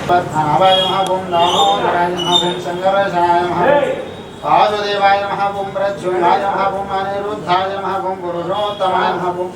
पद्मनाभाय नमः ओम दामोदराय नमः ओम संगमेशाय नमः वासुदेवाय नमः ओम प्रद्युम्नाय नमः ओम अनिरुद्धाय नमः ओम पुरुषोत्तमाय नमः ओम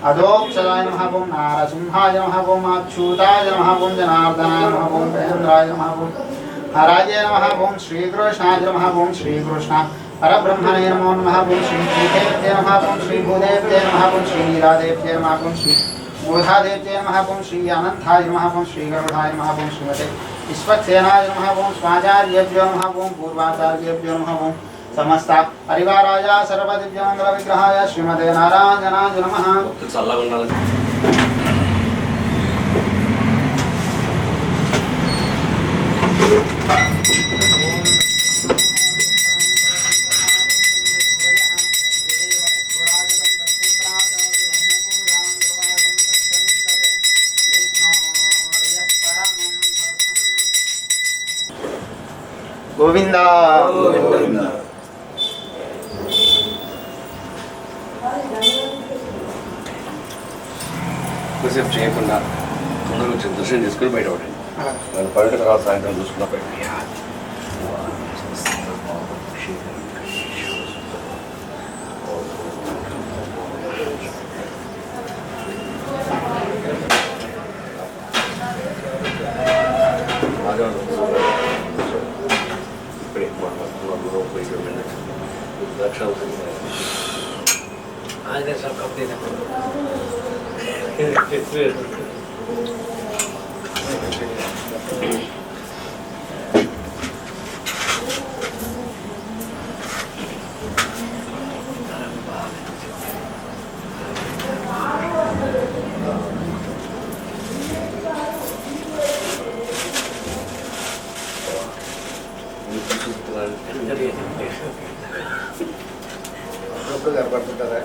अधोक्षजाय नमः ओम नारसिंहाय नमः ओम अच्युताय नमः ओम जनार्दनाय नमः ओम महेन्द्राय नमः ओम हराय नमः ओम श्रीकृष्णाय नमः ओम श्रीकृष्ण परब्रह्मणे नमो नमः ओम श्रीभूदेव्ये नमः ओम श्रीभूदेव्ये नमः ओम श्रीनीलादेव्ये नमः ओम श्री बोधादेव्ये नमः ओम श्री अनंताय नमः ओम श्री गरुडाय नमः ओम श्रीमते विश्वक्सेनाय नमः ओम स्वाचार्येभ्यो नमः ओम पूर्वाचार्येभ्यो नमः ओम समस्त परिवाराय सर्वदिव्यमंगल विग्रहाय श्रीमते नारायणाय नमः। गोविंदा गोविंदा కొద్దిసేపు చేయకుండా తొందరగా వచ్చి దర్శనం చేసుకుని బయట పడండి. దాని పర్యటన తర్వాత సాయంత్రం చూసుకున్న బయట ఇప్పుడే లక్షలు అదే సార్ కంపెనీ కనపడుతుంటారా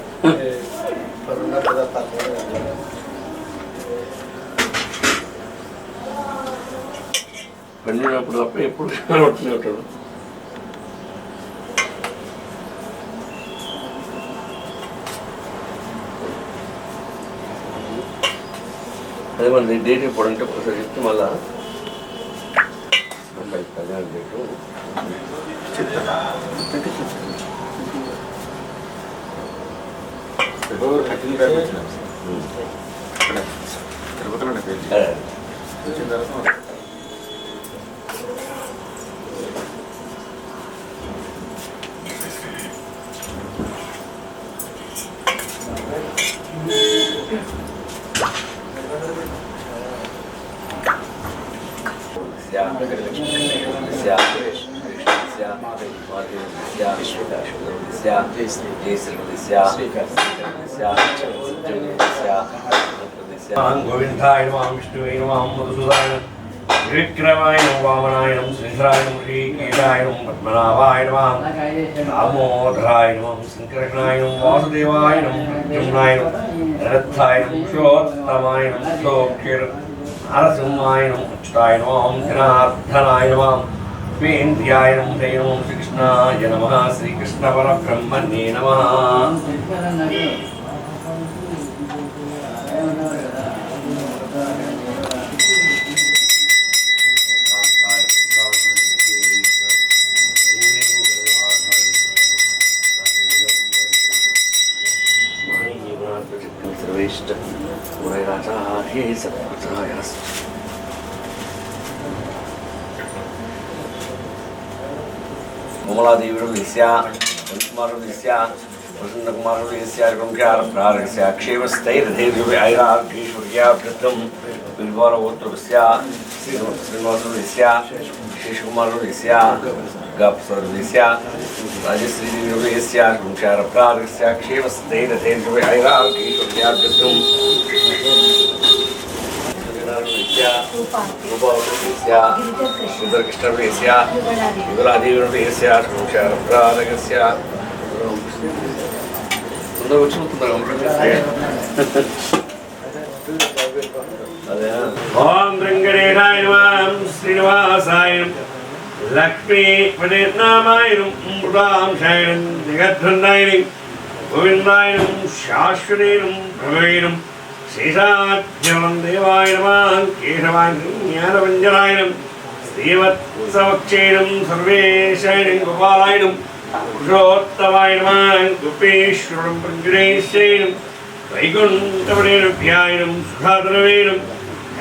పండినప్పుడు తప్ప ఎప్పుడు కనబడుతూనే ఉంటాడు. అదే మన డేట్ ఎప్పుడు అంటే ఒకసారి చెప్తే మళ్ళా కళ్యాణ డేటు తిరుపతిలోనే వచ్చిన తర్వాత गोविंदाय नमः विष्णुवे नमः मधुसूदनाय विक्रमाय नमः वामनाय नमः श्रीधराय नमः श्रीकेशाय नमः पद्मनाभाय नमः दामोदराय नमः संकर्षणाय नमः वासुदेवाय नमः प्रद्युम्नाय नमः अनिरुद्धाय नमः पुरुषोत्तमाय नमः अधोक्षजाय नारसिंहाय नमः अच्युताय नमः जनार्दनाय नमः वेन्द्रियाय नमः श्रीकृष्णाय नमः श्रीकृष्ण परब्रह्मणे नमः। कमलादेवीर्यस्या कुमारस्य प्रसन्नकुमारस्य क्रमख्यारस्य क्षेमस्थैर्धैर्य ऐराग्रीश्वर्याभृतं बिल्वारगोत्रस्य श्रीनिवासस्य शेषकुमारस्य गप्सर्वस्य राजश्रीदेवीर्यस्य क्रमख्यारस्य क्षेमस्थैर्धैर्य ऐराग्रीश्वर्याभृतं कृष्णस्य युगलादेवीस्य क्रमख्यारस्य ओम वेंकटेशाय नमः श्रीनिवासाय लक्ष्मीपतिनामाय मृदांशाय जगद्धन्नाय गोविन्दाय शाश्वतेन प्रभवेन శేషాజ్ఞం దేవాయ నమః కేశవాయ జ్ఞానవంజనాయ నమః శ్రీవత్సవక్షేణం సర్వేశాయనం గోపాలాయనం పురుషోత్తమాయ నమః గోపేశ్వరం పంజురేశ్వరం వైకుంఠపడేరుభ్యాయనం సుధాధనవేనం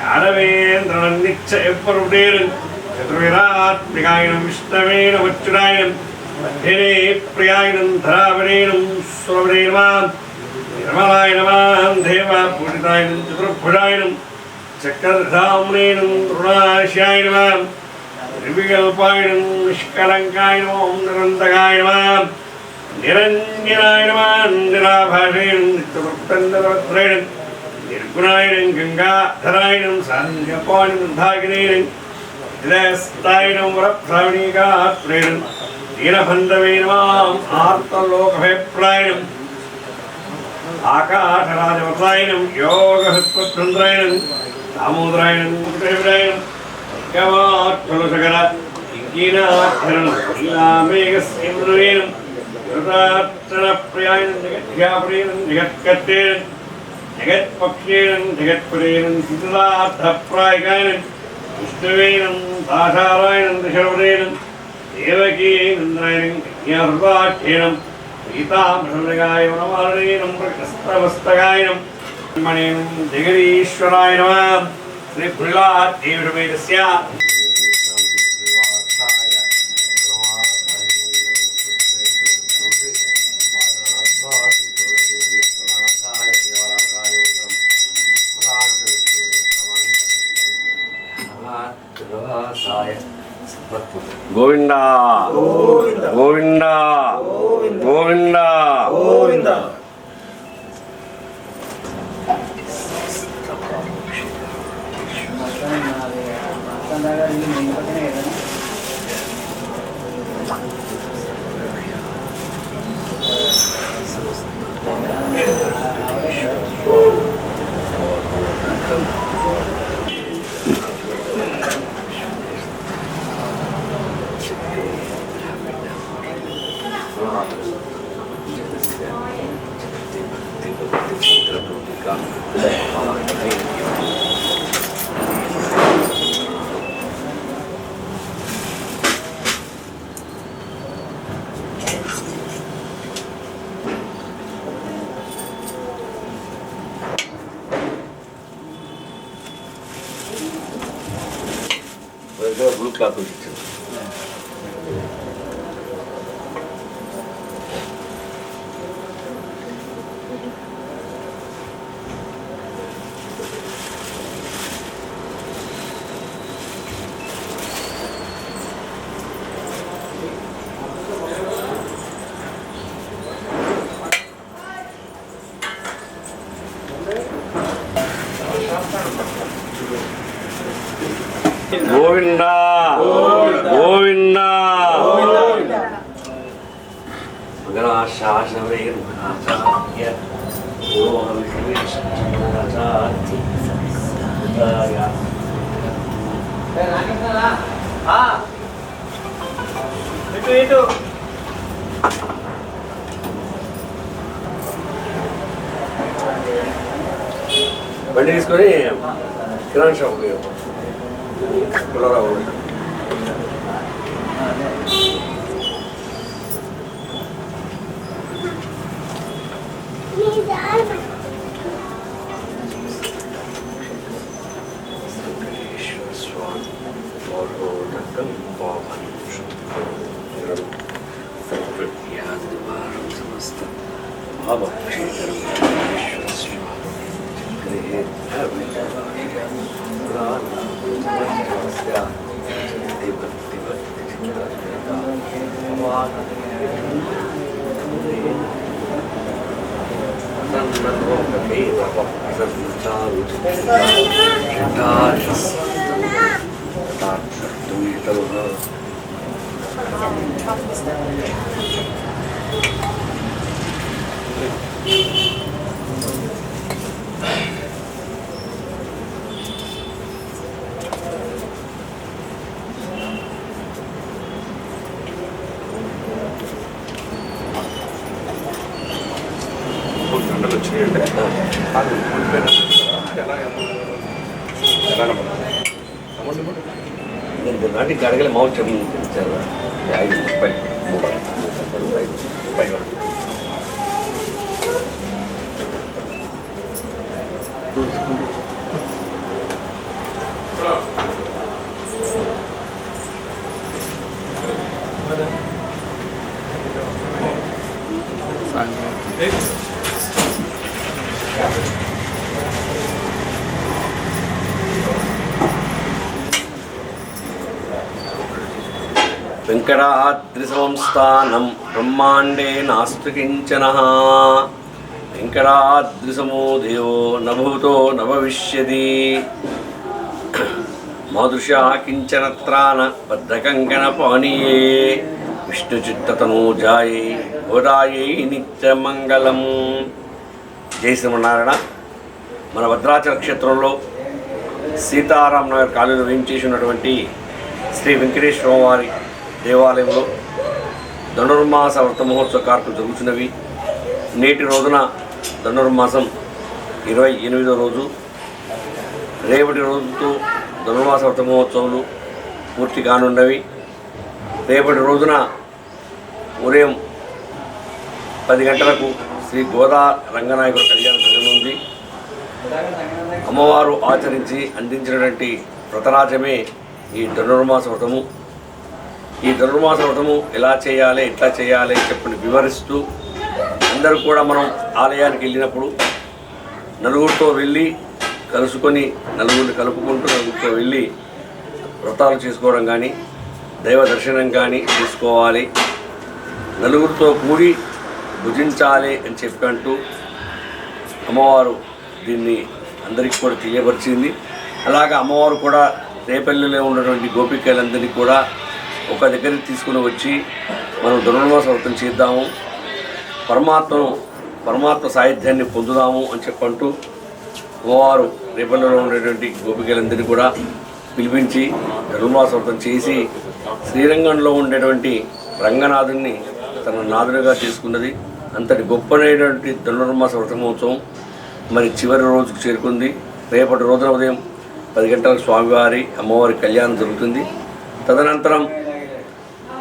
యాదవేంద్రం నిత్యపరుడేరం చతుర్వేదాత్మికాయనం విష్ణవేన వచ్చురాయనం మధ్యనే ప్రియాయనం ధరావరేణం సురవరే నమః నిర్మలాయ నమః దేవపూజితాయనం చతుర్భుజాయనం చక్రధామ్నేనం రుణాశాయ నమః నిర్వికల్పాయనం నిష్కలంకాయ నమః నిరంతకాయ నమః నిరంజనాయ నమః నిరాభాషేణం నిత్యవృత్తంతరవత్రేణం నిర్గుణాయనం గంగాధరాయణం సాంధ్యపాయనం ధాగినేనం విదయస్తాయనం వరప్రావణీకాత్రేణం దీనబంధవే నమః ఆర్తలోకభయప్రాయణం ఆకాశరాజవతాయనం యోగహృత్పద్రంద్రాయణం దామోదరాయణం కుటేవిరాయణం గవాత్ఫలసకర ఇంకీనాక్షరం నీలామేఘసేంద్రవేణం ృతార్చనప్రియాయనం జగద్భ్యాప్రియం జగత్కర్తేనం జగత్పక్షేణం జగత్పురేణం శిథిలార్థప్రాయకాయనం విష్ణువేనం దాశారాయణం దశరవరేణం దేవకీనందనాయనం కన్యాహృతాఖ్యేనం సీతామృగాయ వనమారణేనం ప్రకస్తవస్తకాయనం మణేనం జగదీశ్వరాయ నమః శ్రీ పుల్లాదేవిరమేదస్య గోవింద గోవింద గోవింద గోవింద బ్లూ క్లాత్ ఇచ్చారు. గోవింద గోవింద బండి తీసుకొని కిరాణా షాప్ పుల్లరావు వచ్చినాయంటే నాటికి అడగలే మామూలు చెప్పారు 5 రూపాయలు 5 రూపాయలు వెంకటాద్రిసంస్థానం బ్రహ్మాండే నాస్తి కించన వెంకటాద్రిసమో దేవో నభూతో నభవిష్యతి మాదృశా కించనత్రాన బద్ధకంకణ పానీయే విష్ణుచిత్తతనూజాయై గోదాయై నిత్యమంగళం. జై శ్రీమన్నారాయణ. మన భద్రాచల క్షేత్రంలో సీతారాం నగర్ కాలనీలో వేయించేసి ఉన్నటువంటి శ్రీ వెంకటేశ్వర వారి దేవాలయంలో ధనుర్మాస వ్రత మహోత్సవ కార్యక్రమం జరుగుతున్నవి. నేటి రోజున ధనుర్మాసం 28వ రోజు. రేపటి రోజుతో ధనుర్మాస వ్రత మహోత్సవాలు పూర్తి కానున్నవి. రేపటి రోజున ఉదయం 10 గంటలకు శ్రీ గోదా రంగనాయకుల కళ్యాణం జరగనుంది. అమ్మవారు ఆచరించి అందించినటువంటి వ్రతరాజమే ఈ ధనుర్మాస వ్రతము. ఈ ధనుర్మాస వ్రతము ఎలా చేయాలి, ఎట్లా చేయాలి చెప్పని వివరిస్తూ అందరూ కూడా మనం ఆలయానికి వెళ్ళినప్పుడు నలుగురితో వెళ్ళి కలుసుకొని నలుగురిని కలుపుకుంటూ నలుగురితో వెళ్ళి వ్రతాలు చేసుకోవడం కానీ దైవ దర్శనం కానీ చేసుకోవాలి. నలుగురితో కూడి భుజించాలి అని చెప్పంటూ అమ్మవారు దీన్ని అందరికీ కూడా తెలియపరిచింది. అలాగే అమ్మవారు కూడా రేపల్లిలో ఉన్నటువంటి గోపికలందరినీ కూడా ఒక దగ్గరికి తీసుకుని వచ్చి మనం ధనుర్మాస వ్రతం చేద్దాము, పరమాత్మ సాహిత్యాన్ని పొందుదాము అని చెప్పంటూ అమ్మవారు రేపల్లిలో ఉన్నటువంటి గోపికలందరినీ కూడా పిలిపించి ధనుర్మాస వ్రతం చేసి శ్రీరంగంలో ఉండేటువంటి రంగనాథుని తన నాదునిగా చేసుకున్నది. అంతటి గొప్పనైనటువంటి ధనుర్మాస వ్రత మహోత్సవం మరి చివరి రోజుకు చేరుకుంది. రేపటి రోజున ఉదయం 10 గంటలకు స్వామివారి అమ్మవారి కళ్యాణం జరుగుతుంది. తదనంతరం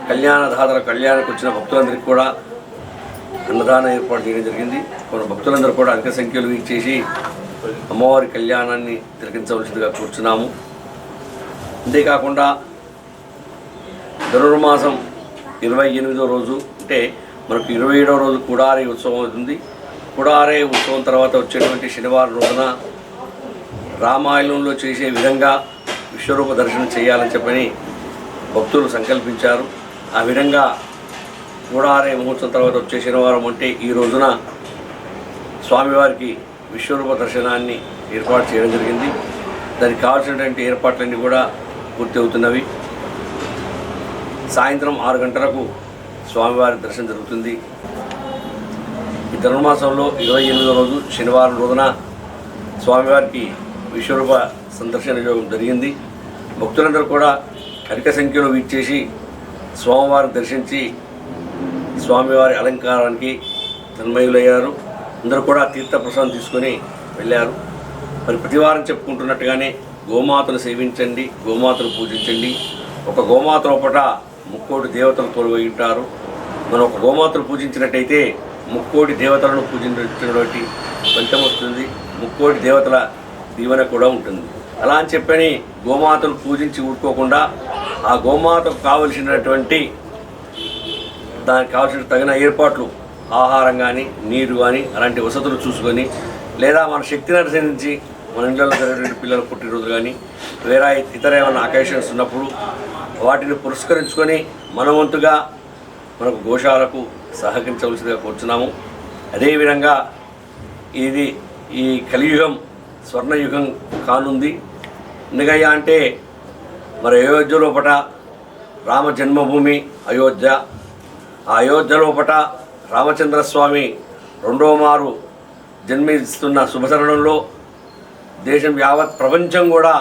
కళ్యాణానికి వచ్చిన భక్తులందరికీ కూడా అన్నదానం ఏర్పాటు చేయడం జరిగింది. కొన్ని భక్తులందరూ కూడా అధిక సంఖ్యలో ఇచ్చేసి అమ్మవారి కళ్యాణాన్ని తిలకించవలసిందిగా కూర్చున్నాము. అంతేకాకుండా ధనుర్మాసం 28వ రోజు అంటే మనకు 27వ రోజు కుడారి ఉత్సవం అవుతుంది. కుడారి ఉత్సవం తర్వాత వచ్చేటువంటి శనివారం రోజున రామాయణంలో చేసే విధంగా విశ్వరూప దర్శనం చేయాలని చెప్పని భక్తులు సంకల్పించారు. ఆ విధంగా కుడారి ముహూర్తం తర్వాత వచ్చే శనివారం అంటే ఈ రోజున స్వామివారికి విశ్వరూప దర్శనాన్ని ఏర్పాటు చేయడం జరిగింది. దానికి కావాల్సినటువంటి ఏర్పాట్లన్నీ కూడా పూర్తి అవుతున్నవి. సాయంత్రం 6 గంటలకు స్వామివారి దర్శనం జరుగుతుంది. ఈ ధనుర్మాసంలో 28వ రోజు శనివారం రోజున స్వామివారికి విశ్వరూప సందర్శన యోగం జరిగింది. భక్తులందరూ కూడా అధిక సంఖ్యలో వీచేసి స్వామివారిని దర్శించి స్వామివారి అలంకారానికి తన్మయులయ్యారు. అందరూ కూడా తీర్థప్రసాదం తీసుకొని వెళ్ళారు. మరి ప్రతివారం చెప్పుకుంటున్నట్టుగానే గోమాతను సేవించండి, గోమాతను పూజించండి. ఒక గోమాత లోపట 3 కోటి దేవతలు కొలువై ఉంటారు. మనం ఒక గోమాతను పూజించినట్టయితే 3 కోటి దేవతలను పూజించినటువంటి ఫలితం వస్తుంది. 3 కోటి దేవతల దీవెన కూడా ఉంటుంది. అలా అని చెప్పని గోమాతను పూజించి ఊరుకోకుండా ఆ గోమాతకు కావలసినటువంటి దానికి కావాల్సిన తగిన ఏర్పాట్లు ఆహారం కానీ నీరు కానీ అలాంటి వసతులు చూసుకొని లేదా మన శక్తిని అనుసరించి మన ఇళ్ళలో జరిగినటువంటి పిల్లల పుట్టినరోజు కానీ వేరే ఇతర ఏమైనా అకేషన్స్ ఉన్నప్పుడు వాటిని పురస్కరించుకొని మన వంతుగా మనకు గోశాలకు సహకరించవలసిందిగా కూర్చున్నాము. అదేవిధంగా ఇది ఈ కలియుగం స్వర్ణయుగం కానుంది. ఎందుకయ్యా అంటే మరి అయోధ్య లోపట రామ జన్మభూమి అయోధ్య. ఆ అయోధ్య లోపట రామచంద్రస్వామి 2వ మారు జన్మిస్తున్న శుభతరుణంలో దేశం యావత్ ప్రపంచం కూడా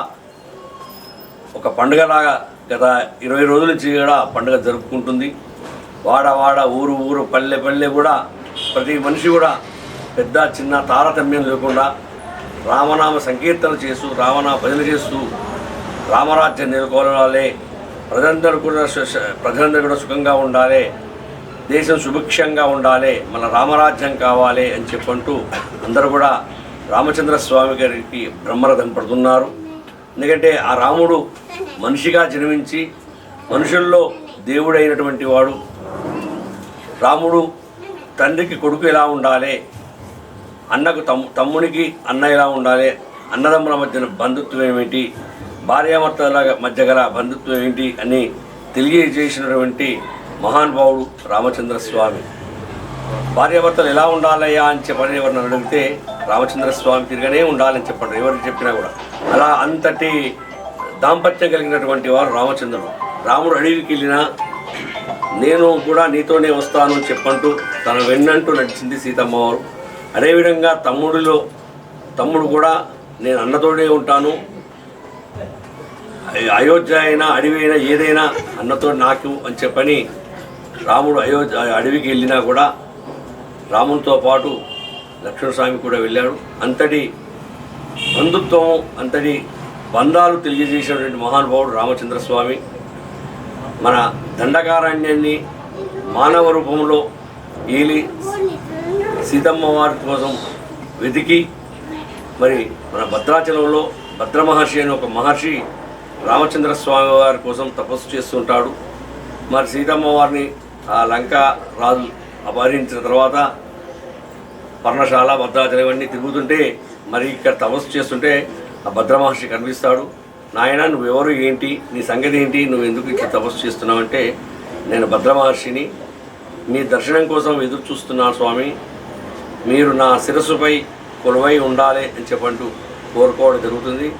ఒక పండుగలాగా గత 20 రోజుల నుంచి కూడా పండుగ జరుపుకుంటుంది. వాడ ఊరు పల్లె కూడా ప్రతి మనిషి కూడా పెద్ద చిన్న తారతమ్యం లేకుండా రామనామ సంకీర్తన చేస్తూ రామనామ భజన చేస్తూ రామరాజ్యం నెలకొల్పాలి, ప్రజలందరూ కూడా సుఖంగా ఉండాలి, దేశం సుభిక్షంగా ఉండాలి, మన రామరాజ్యం కావాలి అని చెప్పంటూ అందరూ కూడా రామచంద్ర స్వామి గారికి బ్రహ్మరథం పడుతున్నారు. ఎందుకంటే ఆ రాముడు మనిషిగా జన్మించి మనుషుల్లో దేవుడైనటువంటి వాడు. రాముడు తండ్రికి కొడుకు ఎలా ఉండాలి, అన్నకు తమ్మునికి అన్న ఎలా ఉండాలి, అన్నదమ్ముల మధ్యన బంధుత్వం ఏమిటి, భార్యాభర్తల మధ్య గల బంధుత్వం ఏంటి అని తెలియజేసినటువంటి మహానుభావుడు రామచంద్ర స్వామి. భార్యాభర్తలు ఎలా ఉండాలయ్యా అని చెప్పని ఎవరిని అడిగితే రామచంద్ర స్వామి తిరిగానే ఉండాలని చెప్పండి, ఎవరికి చెప్పినా కూడా. అలా అంతటి దాంపత్యం కలిగినటువంటి వారు రామచంద్రుడు. రాముడు అడవికి వెళ్ళినా నేను కూడా నీతోనే వస్తాను అని చెప్పంటూ తన వెన్నంటూ నడిచింది సీతమ్మవారు. అదేవిధంగా తమ్ముడు కూడా నేను అన్నతోనే ఉంటాను, అయోధ్య అయినా అడవి అయినా ఏదైనా అన్నతో నాకు అని చెప్పని రాముడు అడవికి వెళ్ళినా కూడా రామునితో పాటు లక్ష్మణస్వామి కూడా వెళ్ళాడు. అంతటి బంధుత్వం, అంతటి బంధాలు తెలియజేసినటువంటి మహానుభావుడు రామచంద్ర స్వామి. మన దండకారణ్యాన్ని మానవ రూపంలో ఏలి సీతమ్మ వారి కోసం వెతికి మరి మన భద్రాచలంలో భద్ర మహర్షి అని ఒక మహర్షి రామచంద్ర స్వామి వారి కోసం తపస్సు చేస్తుంటాడు. మరి సీతమ్మ వారిని ఆ లంక రాజు అపహరించిన తర్వాత పర్ణశాల భద్రాచలం ఇవన్నీ తిరుగుతుంటే మరి ఇక్కడ తపస్సు చేస్తుంటే ఆ భద్ర మహర్షి కనిపిస్తాడు. నాయన నువ్వెవరు, ఏంటి నీ సంగతి ఏంటి, నువ్వు ఎందుకు ఇక్కడ తపస్సు చేస్తున్నావంటే నేను భద్ర మహర్షిని, మీ దర్శనం కోసం ఎదురు చూస్తున్నాను స్వామి, మీరు నా శిరస్సుపై కొలువై ఉండాలి అని చెప్పంటూ కోరుకోవడం జరుగుతుంది.